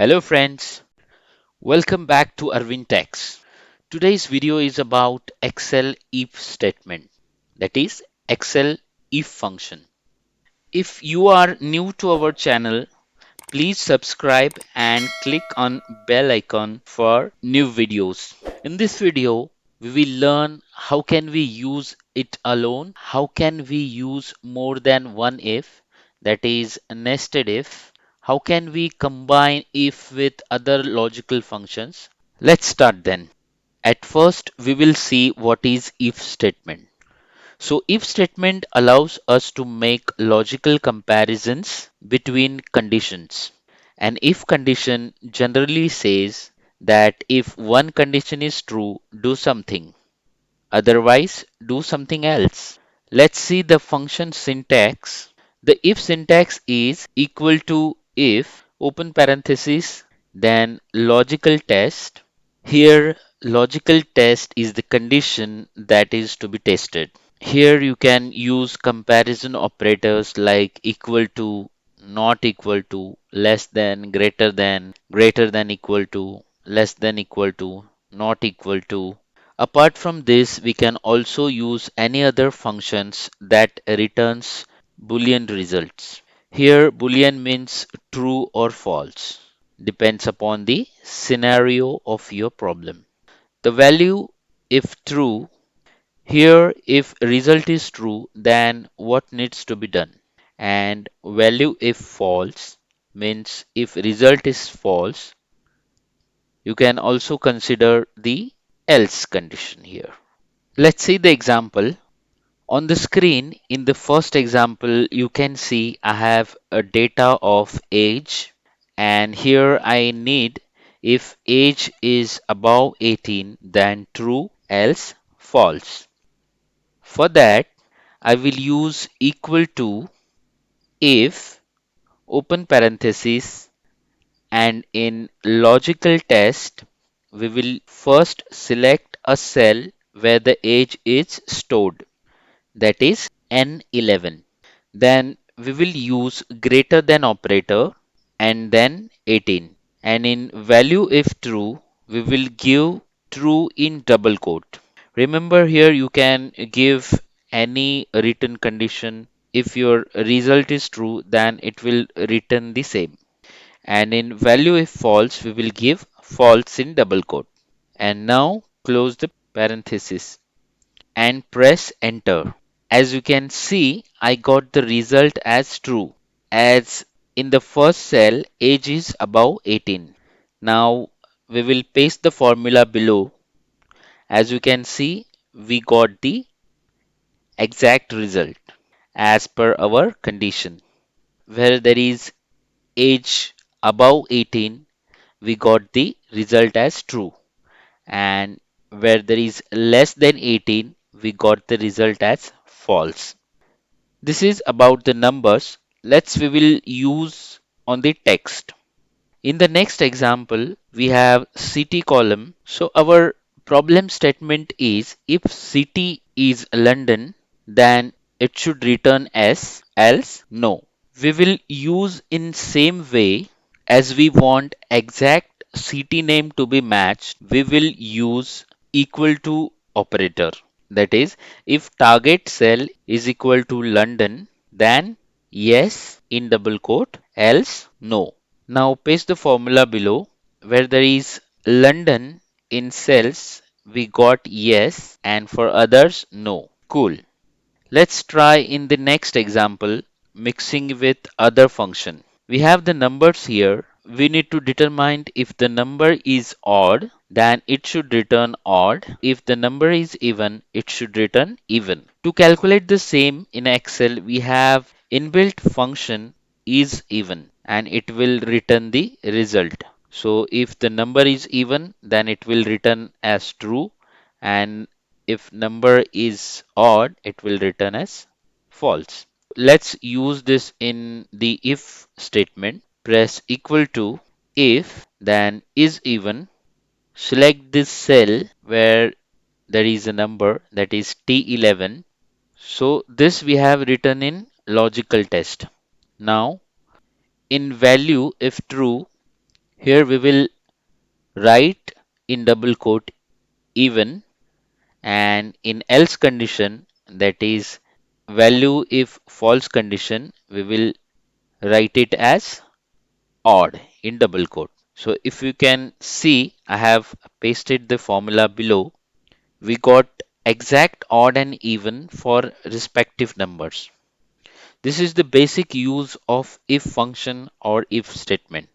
Hello friends, welcome back to Arvind Techs. Today's video is about Excel if statement, that is Excel if function. If you are new to our channel, please subscribe and click on bell icon for new videos. In this video, we will learn how can we use it alone, how can we use more than one if, that is nested if, how can we combine if with other logical functions. Let's start then. At first, we will see what is if statement. So if statement allows us to make logical comparisons between conditions. An if condition generally says that if one condition is true, do something. Otherwise, do something else. Let's see the function syntax. The if syntax is equal to if, open parenthesis, then logical test. Here, logical test is the condition that is to be tested. Here you can use comparison operators like equal to, not equal to, less than, greater than equal to, less than equal to, not equal to. Apart from this, we can also use any other functions that returns Boolean results. Here, Boolean means true or false, depends upon the scenario of your problem. The value, if true, here, if result is true, then what needs to be done? And value if false means if result is false, you can also consider the else condition here. Let's see the example. On the screen, in the first example, you can see I have a data of age, and here I need if age is above 18, then true, else false. For that, I will use equal to if, open parenthesis, and in logical test, we will first select a cell where the age is stored, that is N11. Then we will use greater than operator and then 18. And in value if true, we will give true in double quote. Remember here you can give any written condition. If your result is true, then it will return the same. And in value if false, we will give false in double quote. And now close the parenthesis and press enter. As you can see, I got the result as true, as in the first cell age is above 18. Now we will paste the formula below. As you can see, we got the exact result as per our condition. Where there is age above 18, we got the result as true. And where there is less than 18, we got the result as false. This is about the numbers. We will use on the text. In the next example, we have city column. So our problem statement is if city is London, then it should return S, else no. We will use in same way as we want exact city name to be matched, we will use equal to operator. That is, if target cell is equal to London, then yes in double quote, else no. Now paste the formula below. Where there is London in cells, we got yes, and for others, no. Cool. Let's try in the next example, mixing with other function. We have the numbers here. We need to determine if the number is odd, then it should return odd. If the number is even, it should return even. To calculate the same in Excel, we have inbuilt function is even and it will return the result. So if the number is even, then it will return as true, and if number is odd, it will return as false. Let's use this in the if statement. Press equal to if, then is even. Select this cell where there is a number that is T11. So this we have written in logical test. Now in value if true, Here we will write in double quote even, and in else condition, that is value if false condition, we will write it as odd in double quote. So if you can see, I have pasted the formula below. We got exact, odd and even for respective numbers. This is the basic use of if function or if statement.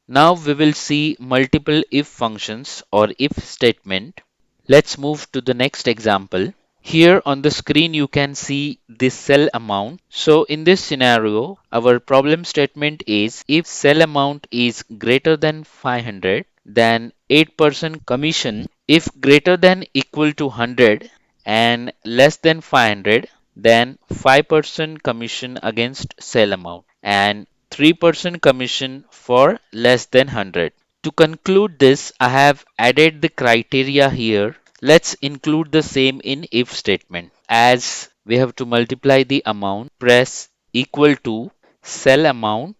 Now we will see multiple if functions or if statement. Let's move to the next example. Here on the screen you can see this sell amount. So in this scenario, our problem statement is if sell amount is greater than 500, then 8% commission. If greater than equal to 100 and less than 500, then 5% commission against sell amount and 3% commission for less than 100. To conclude this, I have added the criteria here. Let's include the same in if statement. As we have to multiply the amount, press equal to sell amount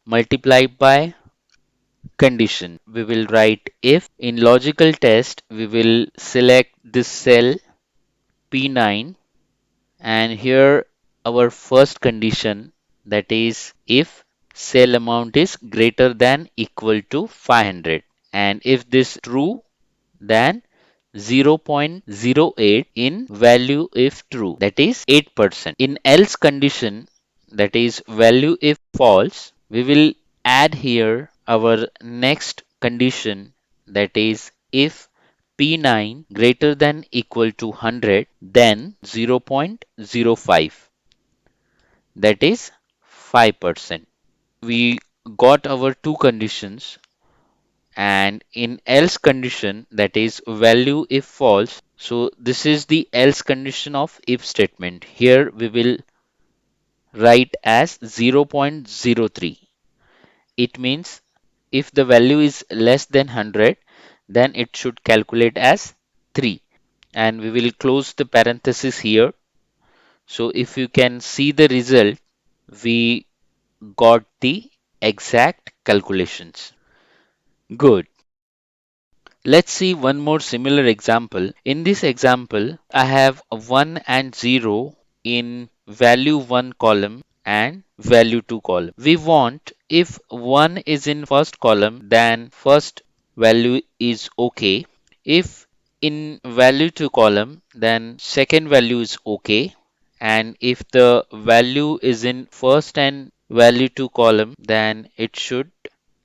multiplied by condition. We will write if. In logical test, we will select this cell P9, and here our first condition, that is if sale amount is greater than equal to 500, and if this true, then 0.08 in value if true, that is 8%. In else condition, that is value if false, we will add here our next condition, that is if P9 greater than equal to 100, then 0.05, that is 5%. We got our two conditions, and in else condition, that is value if false, so this is the else condition of if statement. Here we will write as 0.03. It means if the value is less than 100, then it should calculate as 3, and we will close the parenthesis here. So if you can see the result, we got the exact calculations. Good. Let's see one more similar example. In this example, I have a 1 and 0 in value 1 column and value 2 column. We want if 1 is in first column, then first value is okay. If in value 2 column, then second value is okay. And if the value is in first and value 2 column, then it should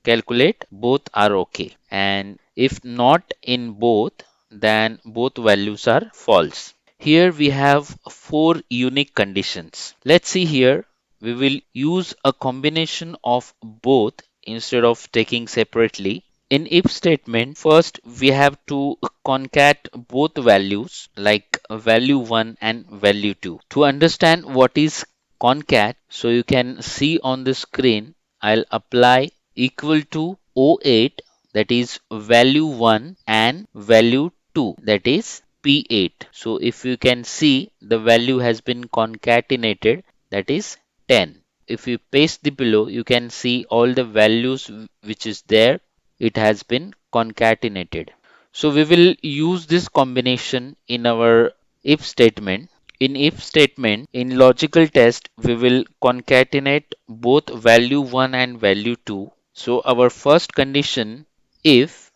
calculate both are okay, and if not in both, then both values are false. Here we have four unique conditions. Let's see here. We will use a combination of both instead of taking separately. In if statement, first we have to concat both values like value 1 and value 2. To understand what is concat, so you can see on the screen, I'll apply equal to O8, that is value 1, and value 2, that is P8. So if you can see, the value has been concatenated, that is 10. If you paste the below, you can see all the values which is there, it has been concatenated. So we will use this combination in our if statement. In if statement, in logical test, we will concatenate both value 1 and value 2. So our first condition, if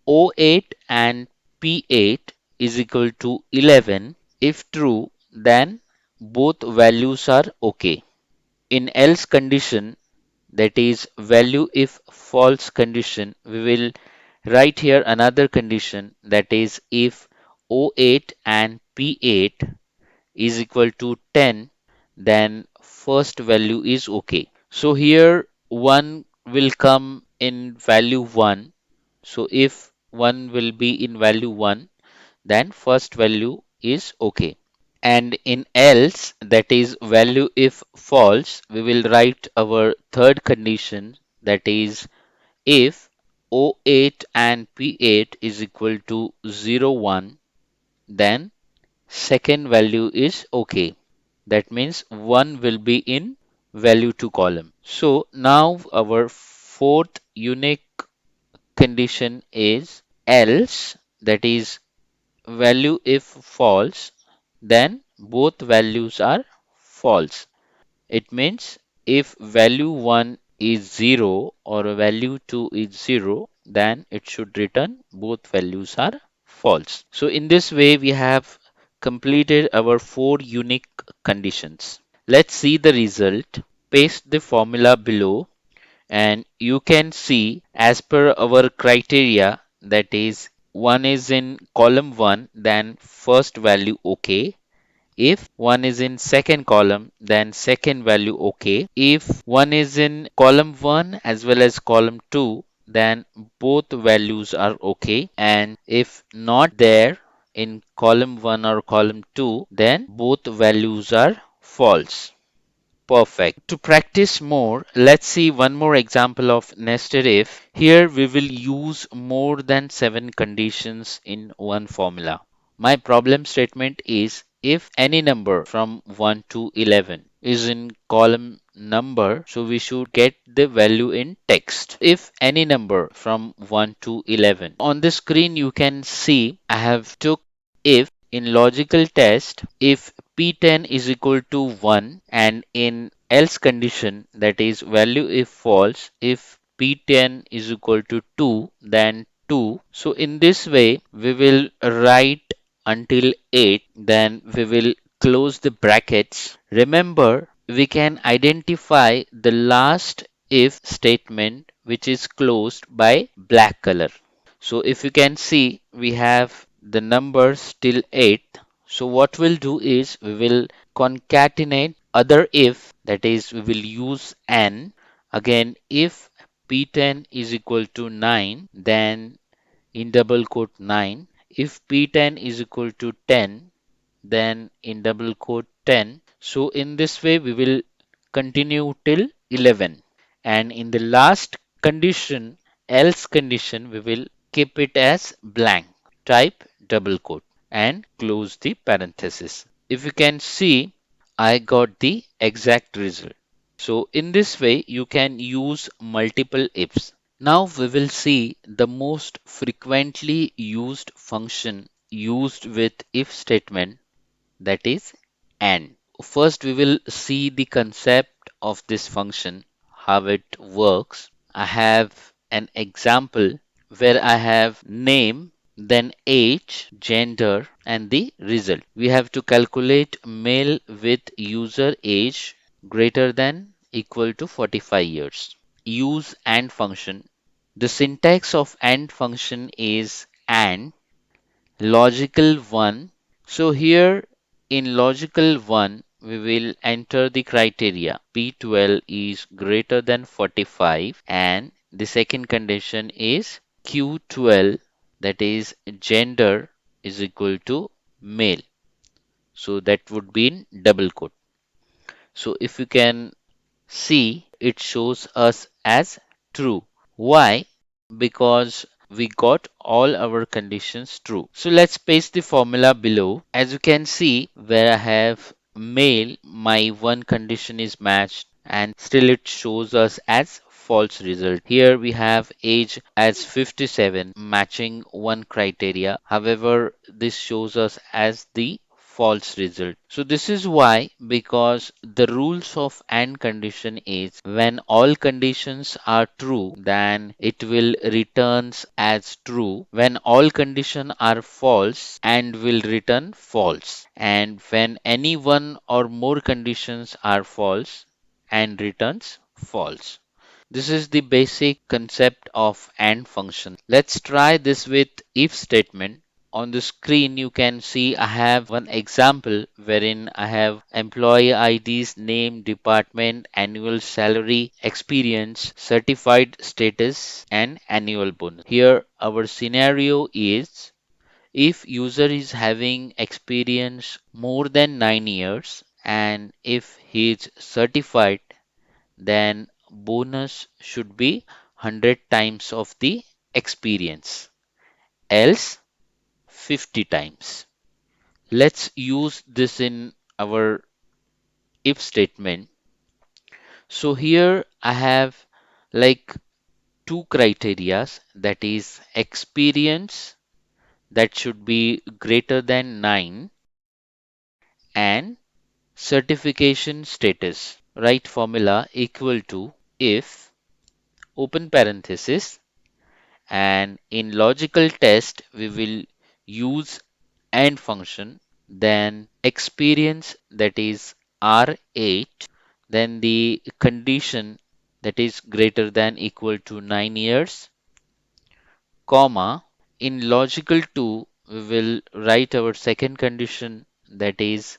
O8 and P8 is equal to 11, if true, then both values are okay. In else condition, that is value if false condition, we will write here another condition, that is if O8 and P8 is equal to 10, then first value is okay. So here 1 will come in value 1. So if 1 will be in value 1, then first value is okay. And in else, that is value if false, we will write our third condition, that is if O8 and P8 is equal to 0, 1, then second value is okay. That means 1 will be in value 2 column. So now our fourth unique condition is else, that is value if false, then both values are false. It means if value 1 is 0 or value 2 is 0, then it should return both values are false. So in this way, we have completed our 4 unique conditions. Let's see the result. Paste the formula below and you can see as per our criteria, that is 1 is in column 1, then first value okay. If 1 is in second column, then second value okay. If 1 is in column 1 as well as column 2, then both values are okay. And if not there in column 1 or column 2, then both values are false. Perfect. To practice more, let's see one more example of nested if. Here we will use more than 7 conditions in one formula. My problem statement is if any number from 1 to 11 is in column number, so we should get the value in text. If any number from 1 to 11. On the screen you can see I have took if in logical test if p10 is equal to 1 and in else condition, that is value if false, if p10 is equal to 2 then 2. So in this way we will write until 8, then we will close the brackets. Remember, we can identify the last if statement which is closed by black color. So if you can see, we have the numbers till 8. So what we'll do is we will concatenate other if, that is we will use n. Again, if p10 is equal to 9, then in double quote 9. If p10 is equal to 10, then in double quote 10. So in this way we will continue till 11. And in the last condition, else condition, we will keep it as blank. Type double quote and close the parenthesis. If you can see, I got the exact result. So in this way, you can use multiple ifs. Now we will see the most frequently used function used with if statement, that is AND. First, we will see the concept of this function, how it works. I have an example where I have name, then age, gender, and the result. We have to calculate male with user age greater than equal to 45 years. Use AND function. The syntax of AND function is AND logical 1. So here in logical 1, we will enter the criteria. P12 is greater than 45 and the second condition is Q12, that is gender is equal to male. So that would be in double quote. So if you can see, it shows us as true. Why? Because we got all our conditions true. So let's paste the formula below. As you can see, where I have male, my one condition is matched and still it shows us as false result. Here we have age as 57 matching one criteria. However, this shows us as the false result. So this is why, because the rules of AND condition is when all conditions are true, then it will returns as true. When all conditions are false, AND will return false. And when any one or more conditions are false, AND returns false. This is the basic concept of AND function. Let's try this with if statement. On the screen, you can see I have one example wherein I have employee IDs, name, department, annual salary, experience, certified status, and annual bonus. Here, our scenario is if user is having experience more than 9 years and if he is certified, then bonus should be 100 times of the experience, else 50 times. Let's use this in our if statement. So here I have like two criteria, that is experience that should be greater than 9 and certification status. Write formula equal to if open parenthesis, and in logical test we will use AND function, then experience, that is R8, then the condition, that is greater than equal to 9 years, comma. In logical 2 we will write our second condition, that is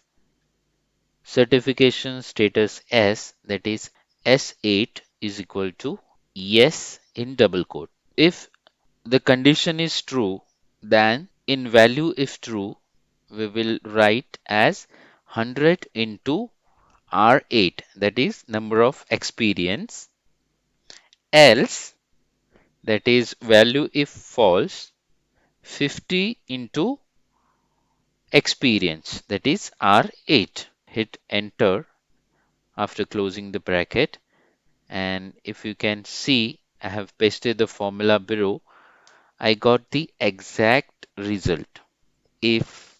certification status S, that is S8 is equal to yes in double quote. If the condition is true, then in value if true, we will write as 100 into R8, that is number of experience. Else, that is value if false, 50 into experience, that is R8. Hit enter after closing the bracket, and if you can see, I have pasted the formula below. I got the exact result. If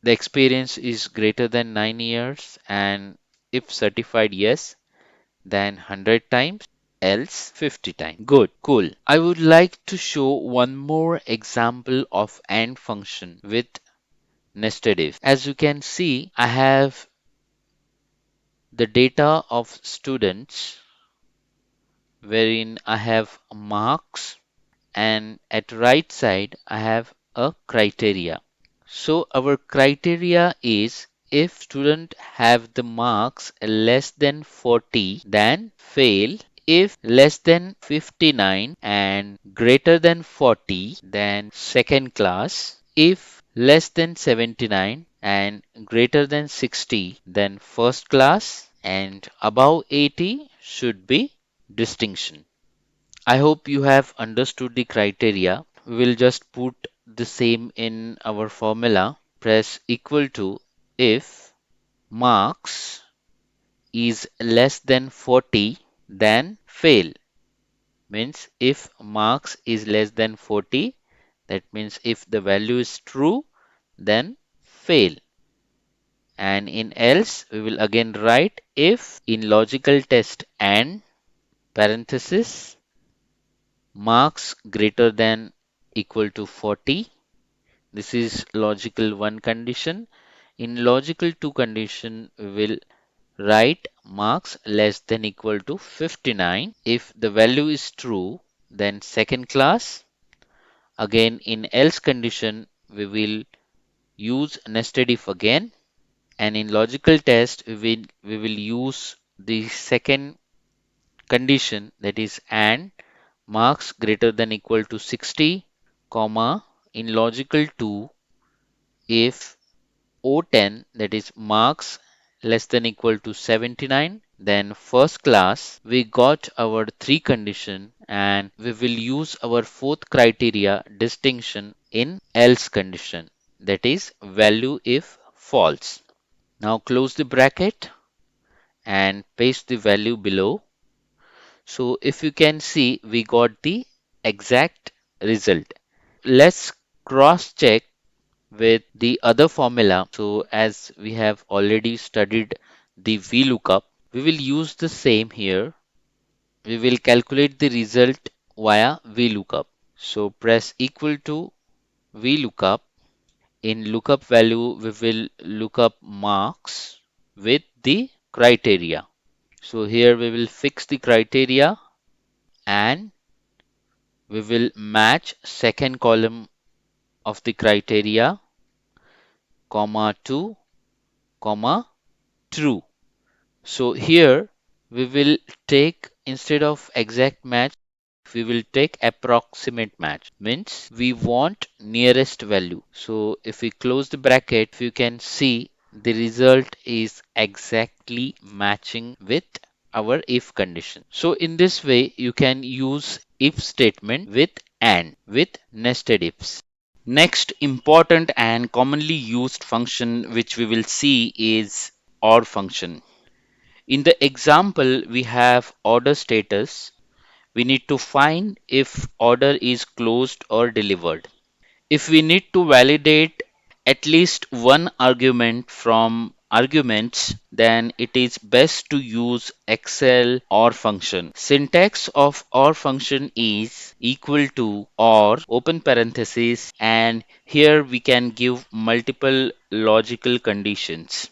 the experience is greater than 9 years and if certified yes, then 100 times, else 50 times. Good, cool. I would like to show one more example of AND function with nested if. As you can see, I have the data of students wherein I have marks, and at right side I have a criteria. So our criteria is if student have the marks less than 40, then fail. If less than 59 and greater than 40, then second class. If less than 79 and greater than 60, then first class, and above 80 should be distinction. I hope you have understood the criteria. We will just put the same in our formula. Press equal to if marks is less than 40, then fail. Means if marks is less than 40, that means if the value is true, then fail. And in else, we will again write if in logical test and parenthesis marks greater than equal to 40. This is logical 1 condition. In logical 2 condition, we will write marks less than equal to 59. If the value is true, then second class. Again, in else condition, we will use nested if again. And in logical test, we will use the second condition, that is and marks greater than equal to 60, comma. In logical 2, if O10, that is marks less than equal to 79, then first class. We got our three condition, and we will use our fourth criteria distinction in else condition, that is value if false. Now close the bracket and paste the value below. So if you can see, we got the exact result. Let's cross check with the other formula. So as we have already studied the VLOOKUP, we will use the same here. We will calculate the result via VLOOKUP. So press equal to VLOOKUP. In lookup value, we will look up marks with the criteria. So here we will fix the criteria, and we will match second column of the criteria, comma 2, comma true. So here we will take, instead of exact match, we will take approximate match. Means we want nearest value. So if we close the bracket, you can see the result is exactly matching with our if condition. So in this way, you can use if statement with and with nested ifs. Next important and commonly used function which we will see is OR function. In the example, we have order status we need to find if order is closed or delivered. If we need to validate at least one argument from arguments, then it is best to use Excel OR function. Syntax of OR function is equal to or open parenthesis, and here we can give multiple logical conditions.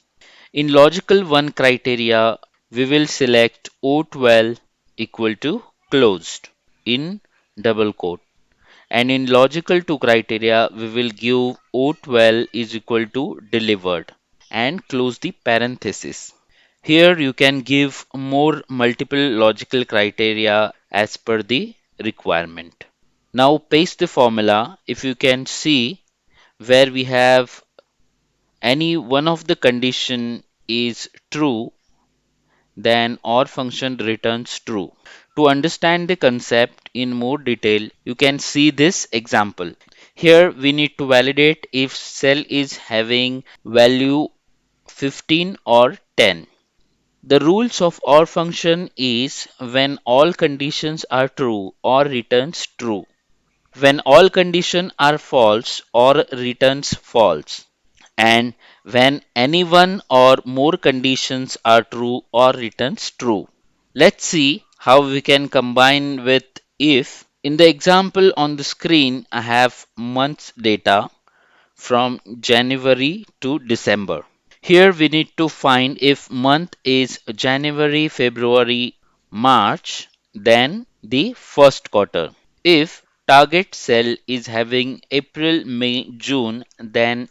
In logical 1 criteria, we will select O12 equal to closed in double quote. And in logical 2 criteria, we will give O12 is equal to delivered and close the parenthesis. Here you can give more multiple logical criteria as per the requirement. Now paste the formula. If you can see where we have any one of the condition is true, then OR function returns true. To understand the concept in more detail, you can see this example. Here we need to validate if cell is having value 15 or 10. The rules of OR function is when all conditions are true, OR returns true. When all conditions are false, OR returns false. And when any one or more conditions are true, OR returns true. Let's see how we can combine with if. In the example on the screen, I have months data from January to December. Here we need to find if month is January, February, March, then the first quarter. If target cell is having April, May, June, then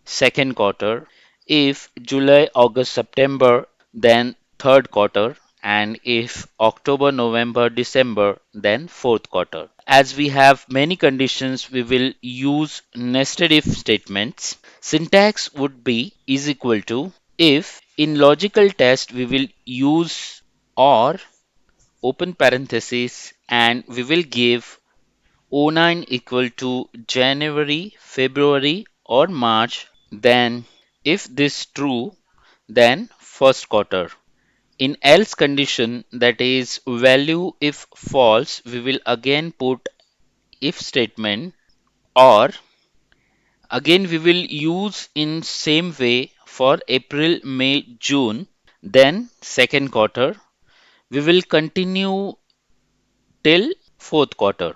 second quarter. If July, August, September, then third quarter. And if October, November, December, then fourth quarter. As we have many conditions, we will use nested if statements. Syntax would be is equal to if. In logical test, we will use or open parenthesis, and we will give O9 equal to January, February, or March. Then, if this true, then first quarter. In else condition, that is value if false, we will again put if statement, or again we will use in same way for April, May, June, then second quarter. We will continue till fourth quarter,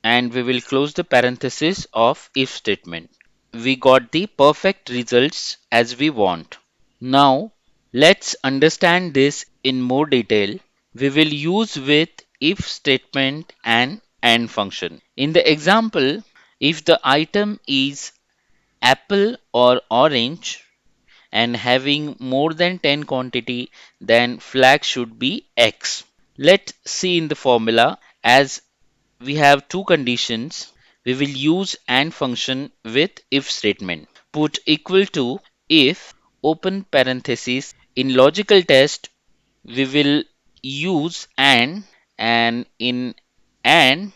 and we will close the parenthesis of if statement. We got the perfect results as we want. Now, let's understand this in more detail. We will use with if statement and AND function. In the example, if the item is apple or orange and having more than 10 quantity, then flag should be X. Let's see in the formula. As we have two conditions, we will use AND function with if statement. Put equal to if open parenthesis. In logical test, we will use and in AND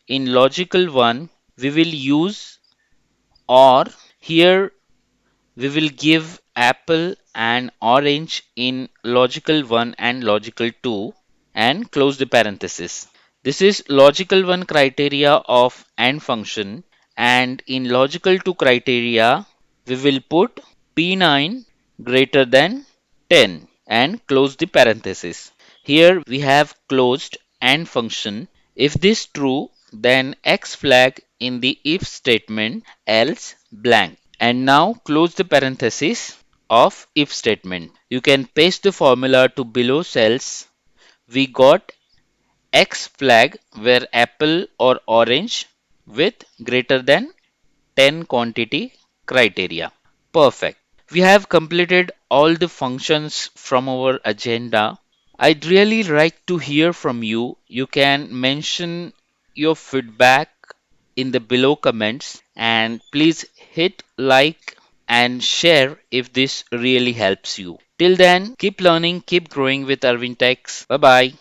in logical one, we will use OR. Here we will give apple and orange in logical 1 and logical 2 and close the parenthesis. This is logical 1 criteria of AND function, and in logical 2 criteria we will put P9 greater than 10 and close the parenthesis. Here we have closed AND function. If this true, then X flag in the if statement, else blank. And now close the parenthesis of if statement. You can paste the formula to below cells. We got X flag where apple or orange with greater than 10 quantity criteria. Perfect. We have completed all the functions from our agenda. I'd really like to hear from you. You can mention your feedback in the below comments, and please hit like and share if this really helps you. Till then, keep learning, keep growing with Arvin Techs. Bye bye.